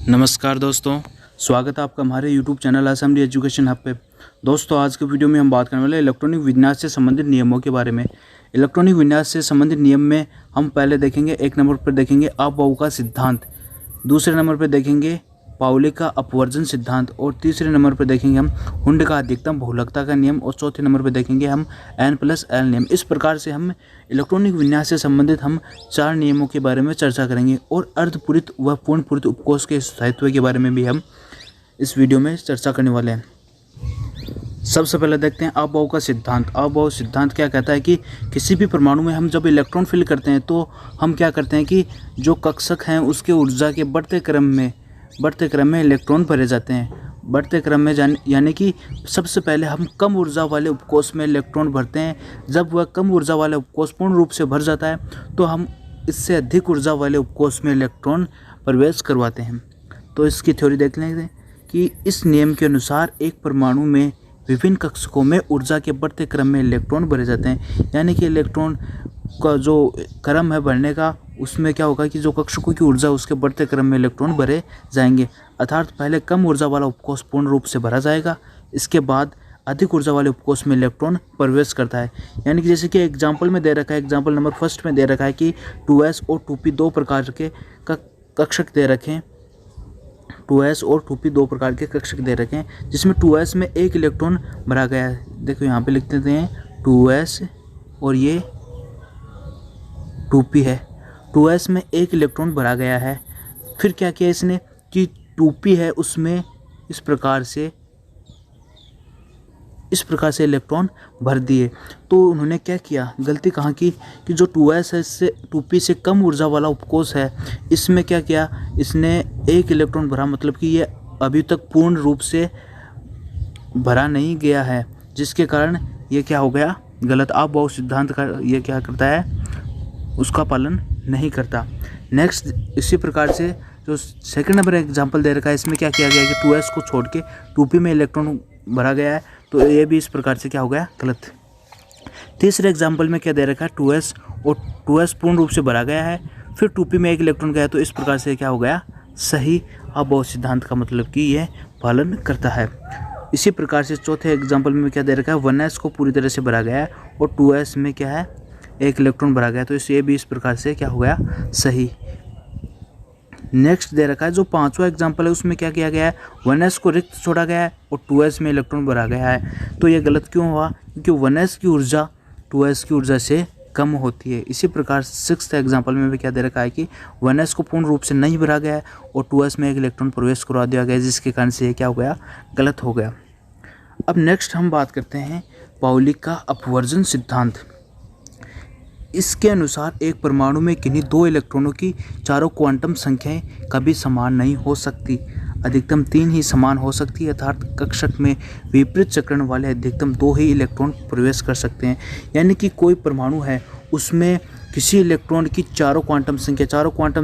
नमस्कार दोस्तों, स्वागत है आपका हमारे YouTube channel assembly education hub पे। दोस्तों, आज के वीडियो में हम बात करने वाले इलेक्ट्रॉनिक विन्यास से संबंधित नियमों के बारे में। इलेक्ट्रॉनिक विन्यास से संबंधित नियम में हम पहले देखेंगे, एक नंबर पर देखेंगे अपवाऊ का सिद्धांत, दूसरे नंबर पर देखेंगे पाउली का अपवर्जन सिद्धांत और तीसरे नंबर पर देखेंगे हम हुंड का अधिकतम बहुलकता का नियम और चौथे नंबर पर देखेंगे हम N+L नियम। इस प्रकार से हम इलेक्ट्रॉनिक विन्यास से संबंधित हम 4 नियमों के बारे में चर्चा करेंगे और अर्धपूरित व पूर्णपूरित उपकोष के स्थायित्व के बारे में भी हम इस वीडियो में चर्चा करने वाले हैं। सबसे पहले देखते हैं अपवाऊ का सिद्धांत। अपवाऊ सिद्धांत क्या कहता है कि किसी भी परमाणु में हम जब इलेक्ट्रॉन फिल करते हैं तो हम क्या करते हैं कि जो कक्षक हैं उसके ऊर्जा के बढ़ते क्रम में इलेक्ट्रॉन भरे जाते हैं। बढ़ते क्रम में यानी कि सबसे पहले हम कम ऊर्जा वाले उपकोष में इलेक्ट्रॉन भरते हैं। जब वह कम ऊर्जा वाला उपकोष पूर्ण रूप से भर जाता है तो हम इससे अधिक ऊर्जा वाले उपकोष में इलेक्ट्रॉन प्रवेश करवाते हैं। तो इसकी थ्योरी देख लेंगे कि इस नियम के अनुसार एक परमाणु में विभिन्न कक्षकों में ऊर्जा के बढ़ते क्रम में इलेक्ट्रॉन भरे जाते हैं। यानी कि इलेक्ट्रॉन का जो क्रम है बढ़ने का, उसमें क्या होगा कि जो कक्षकों की ऊर्जा उसके बढ़ते क्रम में इलेक्ट्रॉन भरे जाएंगे। अर्थात पहले कम ऊर्जा वाला उपकोष पूर्ण रूप से भरा जाएगा, इसके बाद अधिक ऊर्जा वाले उपकोष में इलेक्ट्रॉन प्रवेश करता है। यानी कि जैसे कि एग्जाम्पल में दे रखा है, एग्जाम्पल नंबर फर्स्ट में दे रखा है कि 2s और 2p दो प्रकार के कक्षक दे रखे हैं। 2s और 2p दो प्रकार के कक्षक दे रखे हैं, जिसमें 2s में एक इलेक्ट्रॉन भरा गया है। देखो यहाँ पे लिख देते हैं 2s और ये 2p है। 2s में एक इलेक्ट्रॉन भरा गया है। फिर क्या किया इसने कि 2p है उसमें इस प्रकार से इलेक्ट्रॉन भर दिए। तो उन्होंने क्या किया, गलती कहाँ की कि जो 2s है इससे 2p से कम ऊर्जा वाला उपकोष है, इसमें क्या किया इसने एक इलेक्ट्रॉन भरा, मतलब कि ये अभी तक पूर्ण रूप से भरा नहीं गया है, जिसके कारण ये क्या हो गया, गलत। अपवाऊ सिद्धांत का ये क्या करता है, उसका पालन नहीं करता। नेक्स्ट, इसी प्रकार से जो सेकंड नंबर एग्जांपल दे रखा है, इसमें क्या किया गया है कि 2s को छोड़ के 2p में इलेक्ट्रॉन भरा गया है, तो ये भी इस प्रकार से क्या हो गया, गलत। तीसरे एग्जांपल में क्या दे रखा है, 2s और 2s पूर्ण रूप से भरा गया है, फिर 2p में एक इलेक्ट्रॉन गया, तो इस प्रकार से क्या हो गया, सही। अपवाऊ सिद्धांत का मतलब कि ये पालन करता है। इसी प्रकार से चौथे एग्जाम्पल में क्या दे रखा है, 1s को पूरी तरह से भरा गया है और 2s में क्या है, एक इलेक्ट्रॉन भरा गया, तो ये भी इस प्रकार से क्या हो गया, सही। नेक्स्ट दे रखा है जो पांचवा एग्जाम्पल है, उसमें क्या किया गया है, 1s को रिक्त छोड़ा गया है और 2s में इलेक्ट्रॉन भरा गया है। तो ये गलत क्यों हुआ, क्योंकि 1s की ऊर्जा 2s की ऊर्जा से कम होती है। इसी प्रकार सिक्स्थ एग्जाम्पल में भी क्या दे रखा है कि 1s को पूर्ण रूप से नहीं भरा गया है और 2s में एक इलेक्ट्रॉन प्रवेश करवा दिया गया, जिसके कारण से ये क्या हो गया, गलत हो गया। अब नेक्स्ट हम बात करते हैं पाउली का अपवर्जन सिद्धांत। इसके अनुसार एक परमाणु में किन्हीं 2 इलेक्ट्रॉनों की चारों क्वांटम संख्याएं कभी समान नहीं हो सकती। अधिकतम 3 ही समान हो सकती है, अर्थात कक्षक में विपरीत चक्रण वाले अधिकतम 2 ही इलेक्ट्रॉन प्रवेश कर सकते हैं। यानी कि कोई परमाणु है, उसमें किसी इलेक्ट्रॉन की चारों क्वांटम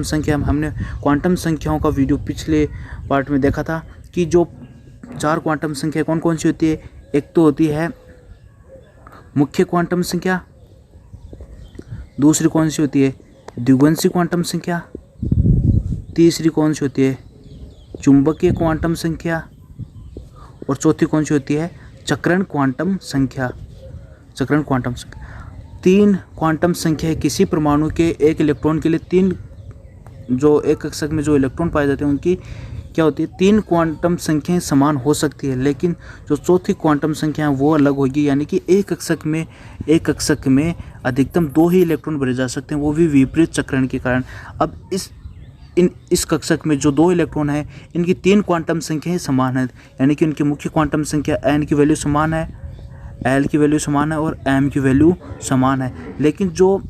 संख्या हमने क्वांटम संख्याओं का वीडियो पिछले पार्ट में देखा था कि जो 4 क्वांटम संख्या कौन कौन सी होती है। एक तो होती है मुख्य क्वांटम संख्या, दूसरी कौन सी होती है द्विगुणसी क्वांटम संख्या, तीसरी कौन सी होती है चुंबकीय क्वांटम संख्या और चौथी कौन सी होती है चक्रण क्वांटम संख्या। 3 क्वांटम संख्या किसी परमाणु के एक इलेक्ट्रॉन के लिए 3 जो एक कक्षक में जो इलेक्ट्रॉन पाए जाते हैं उनकी क्या होती है, 3 क्वांटम संख्याएं समान हो सकती है, लेकिन जो चौथी क्वांटम संख्या है वो अलग होगी। यानी कि एक कक्षक में अधिकतम 2 ही इलेक्ट्रॉन भरे जा सकते हैं, वो भी विपरीत चक्रण के कारण। अब इस कक्षक में जो 2 इलेक्ट्रॉन है, इनकी 3 क्वांटम संख्याएं समान है, यानी कि उनकी मुख्य क्वांटम संख्या n की वैल्यू समान है, l की वैल्यू समान है और m की वैल्यू समान है। लेकिन जो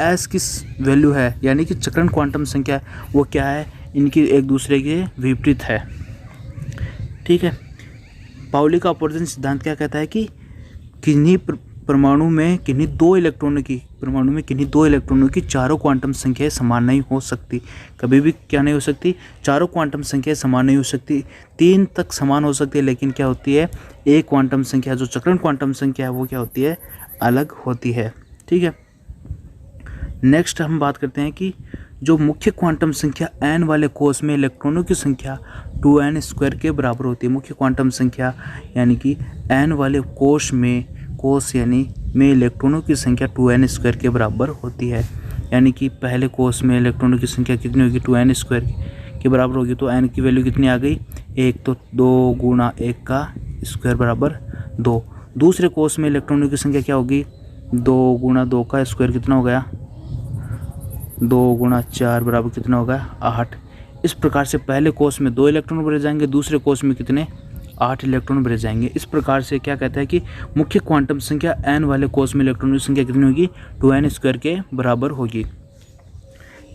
s की वैल्यू है, यानी कि चक्रण क्वांटम संख्या, वो क्या है, इनकी एक दूसरे के विपरीत है। ठीक है। पाउली का अपवर्जन सिद्धांत क्या कहता है कि किन्हीं परमाणु में किन्हीं 2 इलेक्ट्रॉनों की चारों क्वांटम संख्याएं समान नहीं हो सकती। कभी भी क्या नहीं हो सकती, चारों क्वांटम संख्याएं समान नहीं हो सकती। 3 तक समान हो सकती है, लेकिन क्या होती है, एक क्वांटम संख्या जो चक्रण क्वांटम संख्या है वो क्या होती है, अलग होती है। ठीक है। नेक्स्ट हम बात करते हैं कि जो मुख्य क्वांटम संख्या n वाले कोष में इलेक्ट्रॉनों की संख्या 2n² के बराबर होती है। मुख्य क्वांटम संख्या यानी कि n वाले कोष में इलेक्ट्रॉनों की संख्या 2n² के बराबर होती है। यानी कि पहले कोष में इलेक्ट्रॉनों की संख्या कितनी होगी, 2n² के बराबर होगी। तो n की वैल्यू कितनी आ गई, 1, तो 2 गुणा 1 का स्क्वायर बराबर 2। दूसरे कोष में इलेक्ट्रॉनों की संख्या क्या होगी, 2 गुणा 2 का स्क्वायर कितना हो गया, 2 गुणा 4 बराबर कितना होगा, 8। इस प्रकार से पहले कोष में 2 इलेक्ट्रॉन भरे जाएंगे, दूसरे कोष में कितने, 8 इलेक्ट्रॉन भरे जाएंगे। इस प्रकार से क्या कहता है कि मुख्य क्वांटम संख्या n वाले कोष में इलेक्ट्रॉनों की संख्या कितनी होगी, 2n² के बराबर होगी।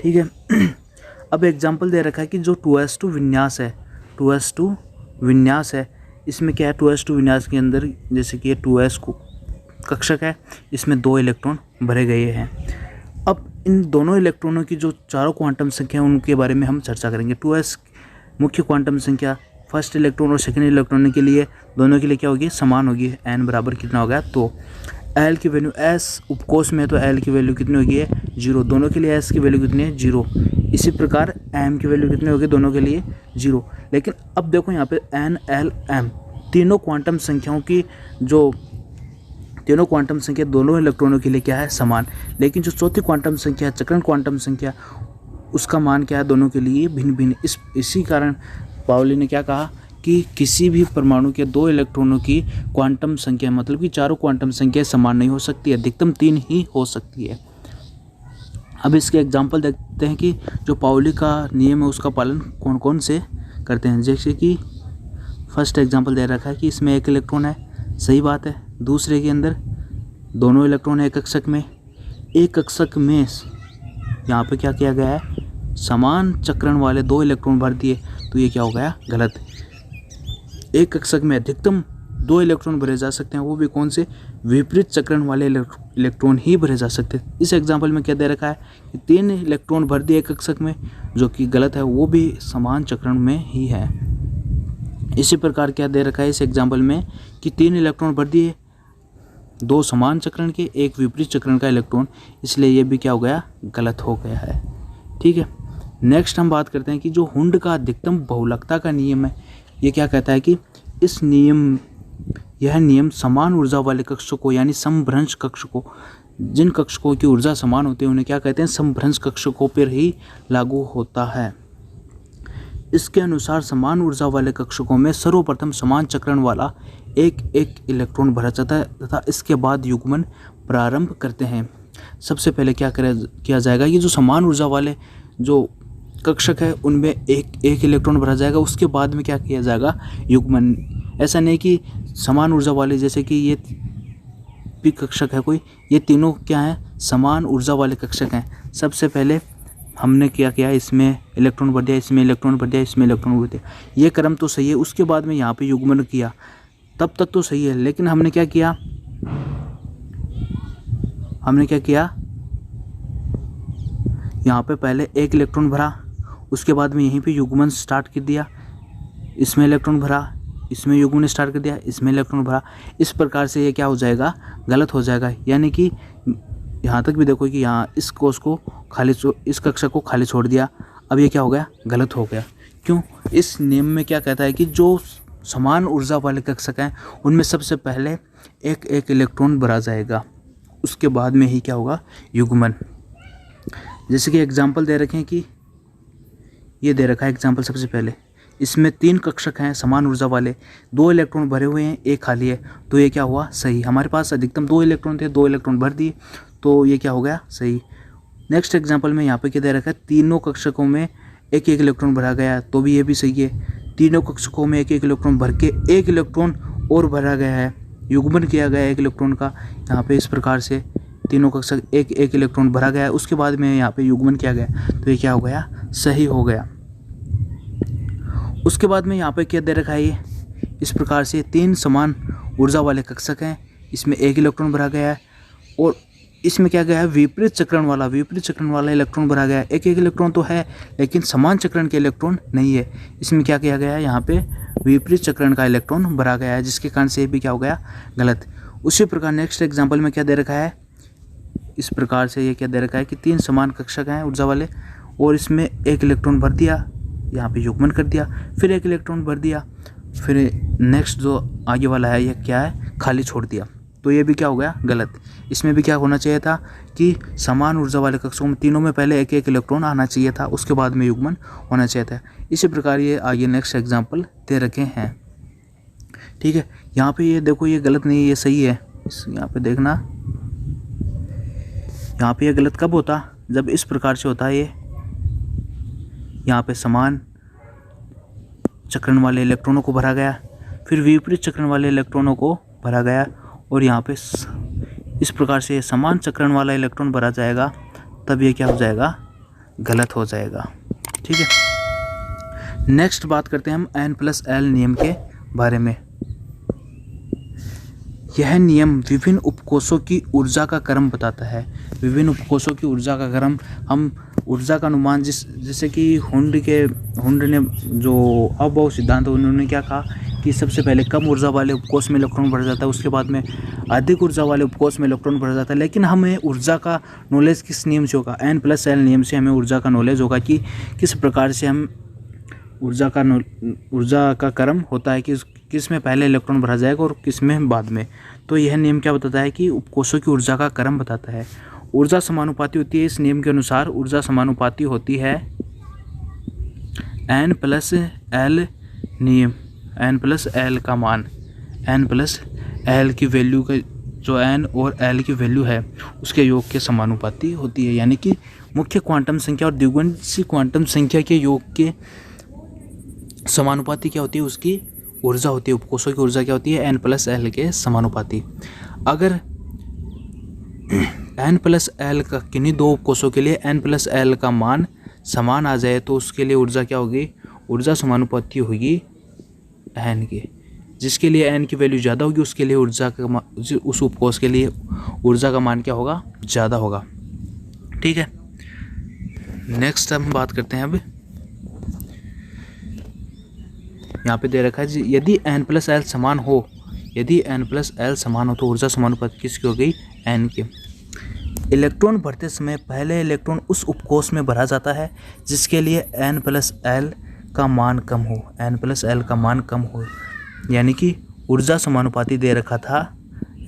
ठीक है। अब एग्जाम्पल दे रखा है कि जो 2s2 विन्यास है, 2s2 विन्यास है, इसमें क्या है, 2s2 विन्यास के अंदर जैसे कि ये 2s को कक्षक है, इसमें 2 इलेक्ट्रॉन भरे गए हैं। अब इन दोनों इलेक्ट्रॉनों की जो चारों क्वांटम संख्या है उनके बारे में हम चर्चा करेंगे। 2s मुख्य क्वांटम संख्या फर्स्ट इलेक्ट्रॉन और सेकेंड इलेक्ट्रॉन के लिए, दोनों के लिए क्या होगी, समान होगी। n बराबर कितना हो गया, तो l की वैल्यू s उपकोष में, तो l की वैल्यू कितनी होगी, 0। दोनों के लिए s की वैल्यू कितनी है, 0। इसी प्रकार m की वैल्यू कितनी होगी, दोनों के लिए 0। लेकिन अब देखो यहाँ पे n, l, m तीनों क्वांटम संख्याओं की जो तीनों क्वांटम संख्या दोनों इलेक्ट्रॉनों के लिए क्या है, समान। लेकिन जो चौथी क्वांटम संख्या, चक्रण क्वांटम संख्या, उसका मान क्या है, दोनों के लिए भिन्न भिन्न। इसी कारण पाउली ने क्या कहा कि किसी भी परमाणु के 2 इलेक्ट्रॉनों की क्वांटम संख्या, मतलब कि चारों क्वांटम संख्या समान नहीं हो सकती, अधिकतम 3 ही हो सकती है। अब इसके एग्जाम्पल देखते हैं कि जो पाउली का नियम है उसका पालन कौन कौन से करते हैं। जैसे कि फर्स्ट एग्जाम्पल दे रखा है कि इसमें 1 इलेक्ट्रॉन है, सही बात है। दूसरे के अंदर दोनों इलेक्ट्रॉन है एक कक्षक में। एक कक्षक में यहाँ पे क्या किया गया है, समान चक्रण वाले 2 इलेक्ट्रॉन भर दिए, तो ये क्या हो गया, गलत। एक कक्षक में अधिकतम 2 इलेक्ट्रॉन भरे जा सकते हैं, वो भी कौन से, विपरीत चक्रण वाले इलेक्ट्रॉन ही भरे जा सकते हैं। इस एग्जाम्पल में क्या दे रखा है कि 3 इलेक्ट्रॉन भर दिए एक कक्षक में, जो कि गलत है, वो भी समान चक्रण में ही है। इसी प्रकार क्या दे रखा है इस एग्जाम्पल में कि 3 इलेक्ट्रॉन भर दिए 2 समान चक्रण के, एक विपरीत चक्रण का इलेक्ट्रॉन, इसलिए ये भी क्या हो गया, गलत हो गया है। ठीक है। नेक्स्ट हम बात करते हैं कि जो हुंड का अधिकतम बहुलकता का नियम है, ये क्या कहता है कि यह नियम समान ऊर्जा वाले कक्षकों यानी समभ्रंश कक्षकों, जिन कक्षकों की ऊर्जा समान होती है उन्हें क्या कहते हैं, समभ्रंश कक्षकों पर ही लागू होता है। इसके अनुसार समान ऊर्जा वाले कक्षकों में सर्वप्रथम समान चक्रण वाला एक इलेक्ट्रॉन भरा जाता है तथा इसके बाद युग्मन प्रारंभ करते हैं। सबसे पहले क्या किया जाएगा, ये जो समान ऊर्जा वाले जो कक्षक है उनमें एक इलेक्ट्रॉन भरा जाएगा, उसके बाद में क्या किया जाएगा, युग्मन। ऐसा नहीं कि समान ऊर्जा वाले, जैसे कि ये भी कक्षक है कोई, ये तीनों क्या हैं, समान ऊर्जा वाले कक्षक हैं। सबसे पहले हमने क्या किया, इसमें इलेक्ट्रॉन भर दिया, इसमें इलेक्ट्रॉन भर दिया, इसमें इलेक्ट्रॉन भर दिया, ये क्रम तो सही है। उसके बाद में यहाँ पे युग्मन किया, तब तक तो सही है। लेकिन हमने क्या किया, यहाँ पे पहले एक इलेक्ट्रॉन भरा, उसके बाद में यहीं पे युग्मन स्टार्ट कर दिया, इसमें इलेक्ट्रॉन भरा, इसमें युग्मन स्टार्ट कर दिया, इसमें इलेक्ट्रॉन भरा। इस प्रकार से ये क्या हो जाएगा, गलत हो जाएगा। यानी कि यहाँ तक भी देखो कि यहाँ इस कोष को खाली, इस कक्षक को खाली छोड़ दिया, अब ये क्या हो गया, गलत हो गया। क्यों, इस नियम में क्या कहता है कि जो समान ऊर्जा वाले कक्षक हैं उनमें सबसे पहले एक इलेक्ट्रॉन भरा जाएगा, उसके बाद में ही क्या होगा, युग्मन। जैसे कि एग्जाम्पल दे रखे हैं कि ये दे रखा है एग्जाम्पल, सबसे पहले इसमें 3 कक्षक हैं समान ऊर्जा वाले, 2 इलेक्ट्रॉन भरे हुए हैं, एक खाली है, तो ये क्या हुआ, सही। हमारे पास अधिकतम 2 इलेक्ट्रॉन थे, 2 इलेक्ट्रॉन भर दिए, तो ये क्या हो गया, सही। नेक्स्ट एग्जाम्पल में यहाँ पे क्या दे रखा है, तीनों कक्षकों में एक इलेक्ट्रॉन भरा गया, तो भी ये भी सही है। तीनों कक्षकों में एक इलेक्ट्रॉन भर के एक इलेक्ट्रॉन और भरा गया है, युग्मन किया गया है एक इलेक्ट्रॉन का। यहाँ पे इस प्रकार से तीनों कक्षक एक इलेक्ट्रॉन भरा गया है, उसके बाद में यहाँ पे युग्मन किया गया, तो ये क्या हो गया, सही हो गया। उसके बाद में यहाँ पे क्या दे रखा है, ये इस प्रकार से 3 समान ऊर्जा वाले कक्षक हैं, इसमें एक इलेक्ट्रॉन भरा गया है और इसमें क्या गया है, विपरीत चक्रण वाला इलेक्ट्रॉन भरा गया है। एक इलेक्ट्रॉन तो है लेकिन समान चक्रण के इलेक्ट्रॉन नहीं है। इसमें क्या किया गया है, यहाँ पे विपरीत चक्रण का इलेक्ट्रॉन भरा गया है, जिसके कारण से भी क्या हो गया, गलत। उसी प्रकार नेक्स्ट एग्जाम्पल में क्या दे रखा है, इस प्रकार से ये क्या दे रखा है कि 3 समान कक्षक हैं ऊर्जा वाले और इसमें एक इलेक्ट्रॉन भर दिया, यहाँ पे युग्मन कर दिया, फिर एक इलेक्ट्रॉन भर दिया, फिर नेक्स्ट जो आगे वाला है ये क्या है, खाली छोड़ दिया। तो ये भी क्या हो गया, गलत। इसमें भी क्या होना चाहिए था कि समान ऊर्जा वाले कक्षों में तीनों में पहले एक एक इलेक्ट्रॉन आना चाहिए था, उसके बाद में युग्मन होना चाहिए था। इसी प्रकार ये आगे नेक्स्ट एग्जाम्पल दे रखे हैं। ठीक है, यहाँ पे ये देखो, ये गलत नहीं, ये सही है। यहाँ पे देखना, यहाँ पे ये गलत कब होता, जब इस प्रकार से होता है। ये यहाँ पे समान चक्रण वाले इलेक्ट्रॉनों को भरा गया, फिर विपरीत चक्रण वाले इलेक्ट्रॉनों को भरा गया, और यहाँ पे इस प्रकार से समान चक्रण वाला इलेक्ट्रॉन भरा जाएगा, तब ये क्या हो जाएगा, गलत हो जाएगा। ठीक है, नेक्स्ट बात करते हैं हम N+L नियम के बारे में। यह नियम विभिन्न उपकोषों की ऊर्जा का क्रम बताता है। विभिन्न उपकोषों की ऊर्जा का क्रम, हम ऊर्जा का अनुमान जैसे कि हुंड ने जो अबॉव सिद्धांत, उन्होंने क्या कहा कि सबसे पहले कम ऊर्जा वाले उपकोष में इलेक्ट्रॉन भरा जाता है, उसके बाद में अधिक ऊर्जा वाले उपकोष में इलेक्ट्रॉन भरा जाता है। लेकिन हमें ऊर्जा का नॉलेज किस नियम से होगा, N+L नियम से हमें ऊर्जा का नॉलेज होगा कि किस प्रकार से हम ऊर्जा का क्रम होता है कि किस में पहले इलेक्ट्रॉन भरा जाएगा और किस में बाद में। तो यह नियम क्या बताता है कि उपकोषों की ऊर्जा का क्रम बताता है। ऊर्जा समानुपाती होती है। इस नियम के अनुसार ऊर्जा समानुपाती होती है N+L नियम, N+L का मान, N+L की वैल्यू का जो N और L की वैल्यू है उसके योग के समानुपाती होती है। यानी कि मुख्य क्वांटम संख्या और द्विगुणित क्वांटम संख्या के योग के समानुपाती क्या होती है, उसकी ऊर्जा होती है। उपकोषों की ऊर्जा क्या होती है, N+L के समानुपाती। अगर N+L का किन्हीं दो उपकोषों के लिए N+L का मान समान आ जाए तो उसके लिए ऊर्जा क्या होगी, ऊर्जा समानुपाती होगी N के। जिसके लिए N की वैल्यू ज़्यादा होगी उसके लिए उस उपकोष के लिए ऊर्जा का मान क्या होगा, ज़्यादा होगा। ठीक है, नेक्स्ट हम बात करते हैं अब, यहाँ पे दे रखा है जी, यदि N+L समान हो, यदि N+L समान हो तो ऊर्जा समानुपाती किसकी हो गई, N के। इलेक्ट्रॉन भरते समय पहले इलेक्ट्रॉन उस उपकोष में भरा जाता है जिसके लिए N+L का मान कम हो, N+L का मान कम हो। यानी कि ऊर्जा समानुपाती दे रखा था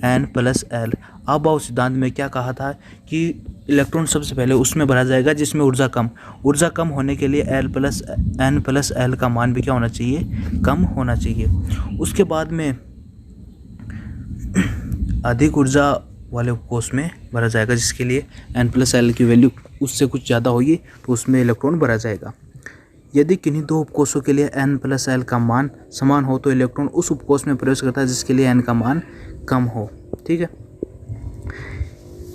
N+L। अबॉव सिद्धांत में क्या कहा था कि इलेक्ट्रॉन सबसे पहले उसमें भरा जाएगा जिसमें ऊर्जा कम होने के लिए N+L का मान भी क्या होना चाहिए, कम होना चाहिए। उसके बाद में अधिक ऊर्जा वाले उपकोष में भरा जाएगा जिसके लिए N+L की वैल्यू उससे कुछ ज़्यादा होगी तो उसमें इलेक्ट्रॉन भरा जाएगा। यदि किन्हीं दो उपकोषों के लिए N+L का मान समान हो तो इलेक्ट्रॉन उस उपकोष में प्रवेश करता है जिसके लिए N का मान कम हो। ठीक है,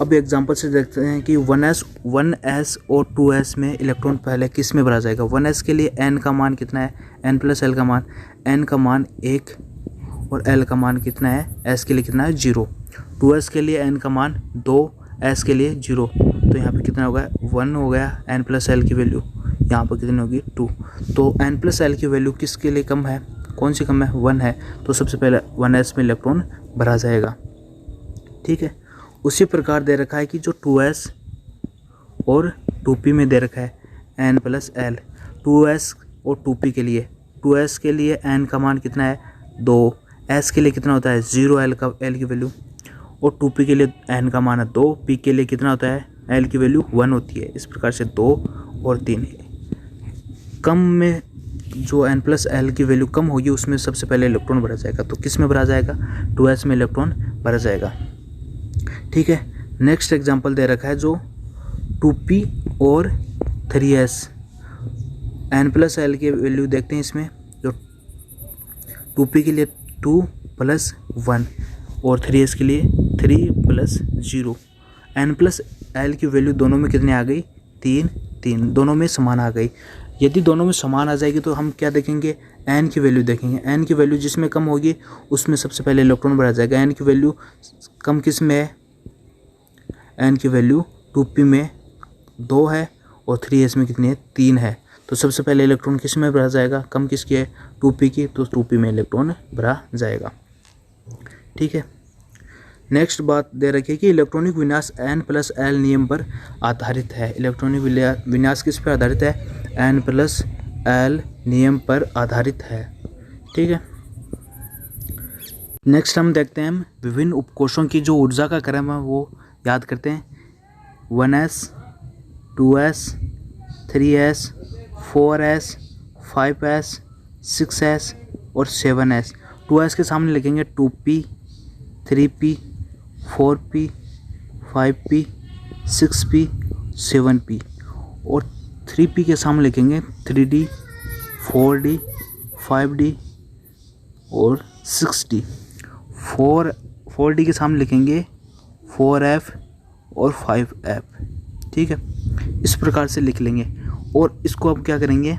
अब एग्जांपल से देखते हैं कि 1s और 2s में इलेक्ट्रॉन पहले किस में भरा जाएगा। 1s के लिए N का मान कितना है, N+L का मान, N का मान 1 और L का मान कितना है, S के लिए कितना है, 0। 2s के लिए N का मान 2, S के लिए 0। तो यहाँ पे कितना हो गया, 1 हो गया। N+L की वैल्यू यहाँ पर कितनी होगी, 2। तो N+L की वैल्यू किसके लिए कम है, कौन सी कम है, 1 है। तो सबसे पहले 1s में इलेक्ट्रॉन भरा जाएगा। ठीक है, उसी प्रकार दे रखा है कि जो 2s और 2p में दे रखा है N+L। 2s और 2p के लिए, 2s के लिए N का मान कितना है, 2, S के लिए कितना होता है, 0 L की वैल्यू, और 2p के लिए N का मान है 2, p के लिए कितना होता है, L की वैल्यू 1 होती है। इस प्रकार से 2 और 3 कम में जो N+L की वैल्यू कम होगी उसमें सबसे पहले इलेक्ट्रॉन भरा जाएगा। तो किस में भरा जाएगा, 2s में इलेक्ट्रॉन भरा जाएगा। ठीक है, नेक्स्ट एग्जांपल दे रखा है जो 2p और 3s। N+L की वैल्यू देखते हैं इसमें, जो 2p के लिए 2 + 1 और 3s के लिए 3 + 0। N+L की वैल्यू दोनों में कितने आ गई, 3, दोनों में समान आ गई। यदि दोनों में समान आ जाएगी तो हम क्या देखेंगे, N की वैल्यू देखेंगे। N की वैल्यू जिसमें कम होगी उसमें सबसे पहले इलेक्ट्रॉन भरा जाएगा। N की वैल्यू कम किस में है, N की वैल्यू 2p में 2 है और 3s में कितनी है, 3 है। तो सबसे पहले इलेक्ट्रॉन किस में भरा जाएगा, कम किसकी है, 2p की, तो 2p में इलेक्ट्रॉन भरा जाएगा। ठीक है, नेक्स्ट बात दे रखी है कि इलेक्ट्रॉनिक विन्यास N+L नियम पर आधारित है। इलेक्ट्रॉनिक विन्यास किस पर आधारित है? N+L नियम पर आधारित है। ठीक है। नेक्स्ट हम देखते हैं विभिन्न उपकोषों की जो ऊर्जा का क्रम है वो याद करते हैं। 1s, 2s, 3s, 4s, 5s, 6s और 7s। 2s के सामने लिखेंगे 2p, 3p, 4p, 5p, 6p, 7p और 3p के सामने लिखेंगे 3d, 4d, 5d और 6d। 4d के सामने लिखेंगे 4f और 5f। ठीक है, इस प्रकार से लिख लेंगे और इसको अब क्या करेंगे,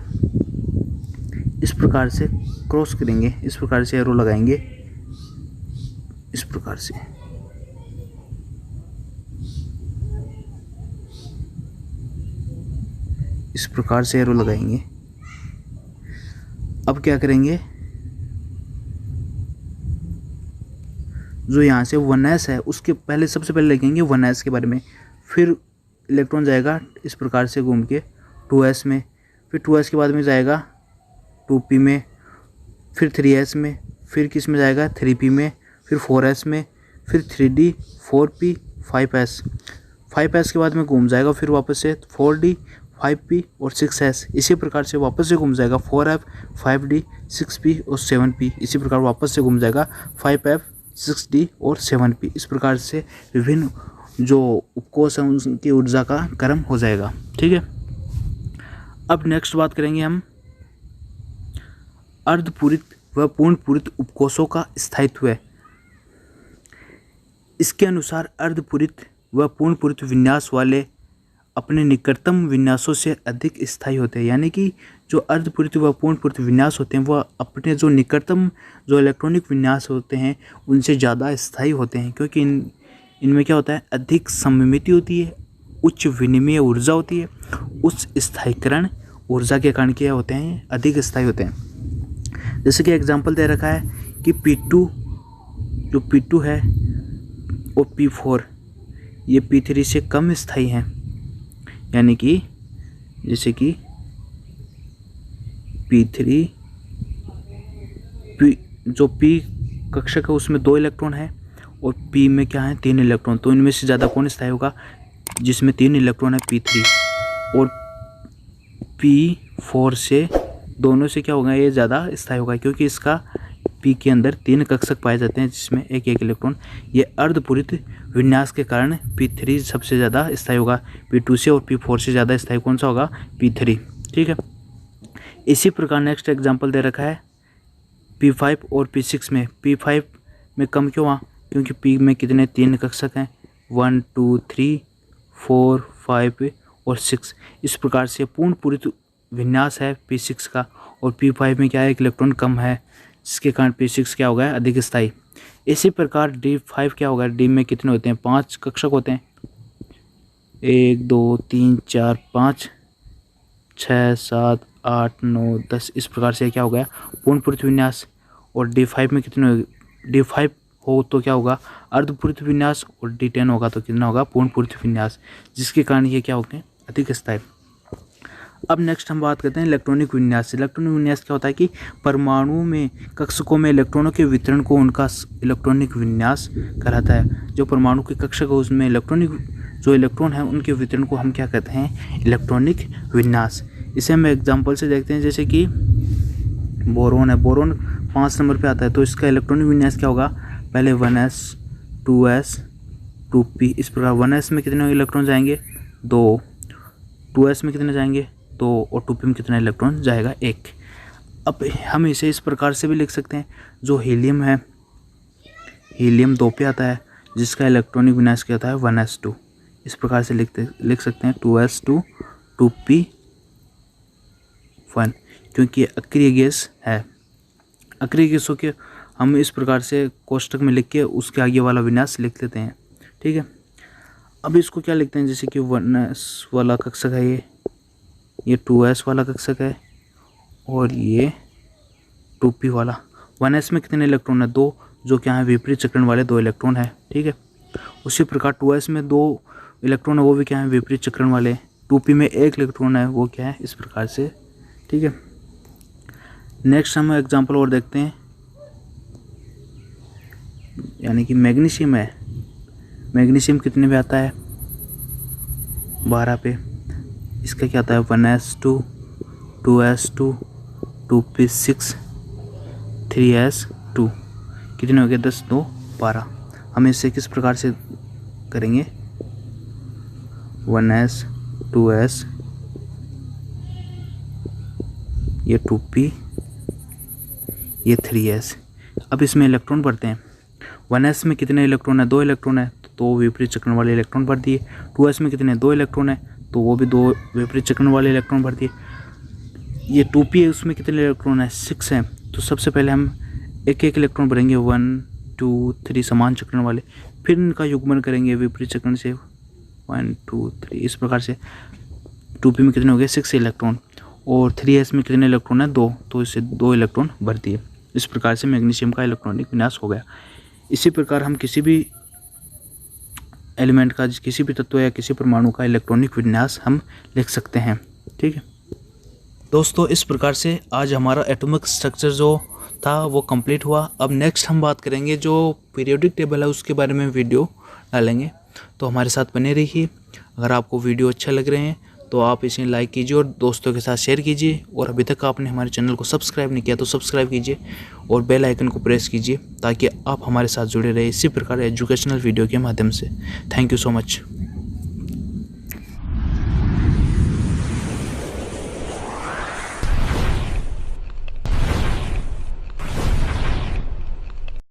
इस प्रकार से क्रॉस करेंगे, इस प्रकार से एरो लगाएंगे, इस प्रकार से। इस प्रकार से एरो लगाएंगे। अब क्या करेंगे, जो यहाँ से 1s है उसके पहले सबसे पहले लिखेंगे 1s के बारे में, फिर इलेक्ट्रॉन जाएगा इस प्रकार से घूम के 2s में, फिर 2s के बाद में जाएगा 2p में, फिर 3s में, फिर किस में जाएगा 3p में, फिर 4s में, फिर 3d, 4p, 5s। 5s के बाद में घूम जाएगा फिर वापस से 4d, 5p और 6s। इसी प्रकार से वापस से घूम जाएगा 4f, 5d, 6p और 7p। इसी प्रकार वापस से घूम जाएगा 5f, 6d और 7p। इस प्रकार से विभिन्न जो उपकोष हैं उनकी ऊर्जा का क्रम हो जाएगा। ठीक है। अब नेक्स्ट बात करेंगे हम अर्धपूरित व पूर्णपूरित उपकोषों का स्थायित्व है। इसके अनुसार अर्धपूरित व पूर्णपूरित विन्यास वाले अपने निकटतम विन्यासों से अधिक स्थायी होते हैं। यानी कि जो अर्धपूरित व पूर्णपूरित विन्यास होते हैं वह अपने जो निकटतम जो इलेक्ट्रॉनिक विन्यास होते हैं उनसे ज़्यादा स्थायी होते हैं, क्योंकि इनमें क्या होता है, अधिक सममिति होती है, उच्च विनिमय ऊर्जा होती है, उच्च स्थायीकरण ऊर्जा के कारण क्या होते हैं, अधिक स्थायी होते हैं। जैसे कि एग्जाम्पल दे रखा है कि P2 जो P2 है और P4 ये P3 से कम स्थायी हैं। यानी कि जैसे कि P3 जो P कक्षक है उसमें 2 इलेक्ट्रॉन है और P में क्या है 3 इलेक्ट्रॉन। तो इनमें से ज़्यादा कौन स्थायी होगा, जिसमें 3 इलेक्ट्रॉन है P3, और P4 से दोनों से क्या होगा, ये ज़्यादा स्थायी होगा क्योंकि इसका P के अंदर 3 कक्षक पाए जाते हैं जिसमें एक एक इलेक्ट्रॉन। ये अर्धपूरित विन्यास के कारण P3 सबसे ज़्यादा स्थायी होगा। P2 से और P4 से ज़्यादा स्थायी कौन सा होगा, P3। ठीक है। इसी प्रकार नेक्स्ट एग्जांपल दे रखा है P5 और P6 में। P5 में कम क्यों हुआ, क्योंकि P में कितने 3 कक्षक हैं, 1 2 3 4 5 और 6। इस प्रकार से पूर्णपूरित विन्यास है P6 का और P5 में क्या है, एक इलेक्ट्रॉन कम है जिसके कारण P6 क्या होगा, अधिक स्थायी। इसी प्रकार D5 क्या होगा, D में कितने होते हैं, 5 कक्षक होते हैं, 1 2 3 4 5 6 7 8 9 10। इस प्रकार से क्या हो गया, पूर्णपूरित विन्यास। और D5 में कितने, D5 हो तो क्या होगा, अर्धपूरित विन्यास, और D10 होगा तो कितना होगा, पूर्णपूरित विन्यास, जिसके कारण ये क्या हो गए, अधिक स्थायी। अब नेक्स्ट हम बात करते हैं इलेक्ट्रॉनिक विन्यास। इलेक्ट्रॉनिक विन्यास क्या होता है कि परमाणु में कक्षकों में इलेक्ट्रॉनों के वितरण को उनका इलेक्ट्रॉनिक विन्यास कहलाता है। जो परमाणु के कक्षक है उसमें इलेक्ट्रॉनिक जो इलेक्ट्रॉन है उनके वितरण को हम क्या कहते हैं, इलेक्ट्रॉनिक विन्यास। इसे हम एग्जाम्पल से देखते हैं, जैसे कि बोरोन है, बोरोन 5 नंबर पे आता है तो इसका इलेक्ट्रॉनिक विन्यास क्या होगा, पहले 1s 2s 2p। इस प्रकार 1s में कितने इलेक्ट्रॉन जाएंगे, 2, 2s में कितने जाएंगे, 2, और 2p में कितना इलेक्ट्रॉन जाएगा, 1। अब हम इसे इस प्रकार से भी लिख सकते हैं, जो हीलियम है, हीलियम 2 पे आता है जिसका इलेक्ट्रॉनिक विन्यास क्या होता है, 1s2। इस प्रकार से लिख सकते हैं 2s2 2p1, क्योंकि अक्रिय गैस है। अक्रिय गैसों के हम इस प्रकार से कोष्टक में लिख के उसके आगे वाला विन्यास लिख लेते हैं। ठीक है। अब इसको क्या लिखते हैं, जैसे कि 1s वाला कक्षक है, ये 2s वाला कक्षक है और ये 2p वाला। 1s में कितने इलेक्ट्रॉन है, 2, जो क्या है विपरीत चक्रण वाले 2 इलेक्ट्रॉन है। ठीक है। उसी प्रकार 2s में 2 इलेक्ट्रॉन है, वो भी क्या है, विपरीत चक्रण वाले। 2p में 1 इलेक्ट्रॉन है, वो क्या है, इस प्रकार से। ठीक है, नेक्स्ट हम एग्जांपल और देखते हैं, यानी कि मैग्नीशियम है। मैग्नीशियम कितने पे आता है, 12 पे। इसका क्या आता है, 1s2, 2s2, 2p6, 3s2, कितने हो गए, 10, 2, 12। हम इसे किस प्रकार से करेंगे, 1s, 2s, ये 2p, ये 3s। अब इसमें इलेक्ट्रॉन भरते हैं। 1s में कितने इलेक्ट्रॉन है, 2 इलेक्ट्रॉन है, तो विपरीत चक्रण वाले इलेक्ट्रॉन भर दिए। 2s में कितने, 2 इलेक्ट्रॉन है, तो वो भी 2 विपरीत चक्रण वाले इलेक्ट्रॉन भर दिए। ये 2p है, उसमें कितने इलेक्ट्रॉन है, 6 हैं, तो सबसे पहले हम एक एक इलेक्ट्रॉन भरेंगे, 1, 2, 3 समान चक्रण वाले, फिर इनका युग्मन करेंगे विपरीत चक्रण से, 1, 2, 3, इस प्रकार से। 2p में कितने हो गए, 6 इलेक्ट्रॉन, और 3s में कितने इलेक्ट्रॉन है, 2, तो इससे 2 इलेक्ट्रॉन भर दिए। इस प्रकार से मैग्नीशियम का इलेक्ट्रॉनिक विन्यास हो गया। इसी प्रकार हम किसी भी एलिमेंट का, किसी भी तत्व या किसी परमाणु का इलेक्ट्रॉनिक विन्यास हम लिख सकते हैं। ठीक है दोस्तों, इस प्रकार से आज हमारा एटॉमिक स्ट्रक्चर जो था वो कंप्लीट हुआ। अब नेक्स्ट हम बात करेंगे, जो पीरियोडिक टेबल है उसके बारे में वीडियो डालेंगे, तो हमारे साथ बने रहिए। अगर आपको वीडियो अच्छा लग रहे हैं तो आप इसे लाइक कीजिए और दोस्तों के साथ शेयर कीजिए, और अभी तक आपने हमारे चैनल को सब्सक्राइब नहीं किया तो सब्सक्राइब कीजिए और बेल आइकन को प्रेस कीजिए, ताकि आप हमारे साथ जुड़े रहे इसी प्रकार एजुकेशनल वीडियो के माध्यम से। Thank you so much.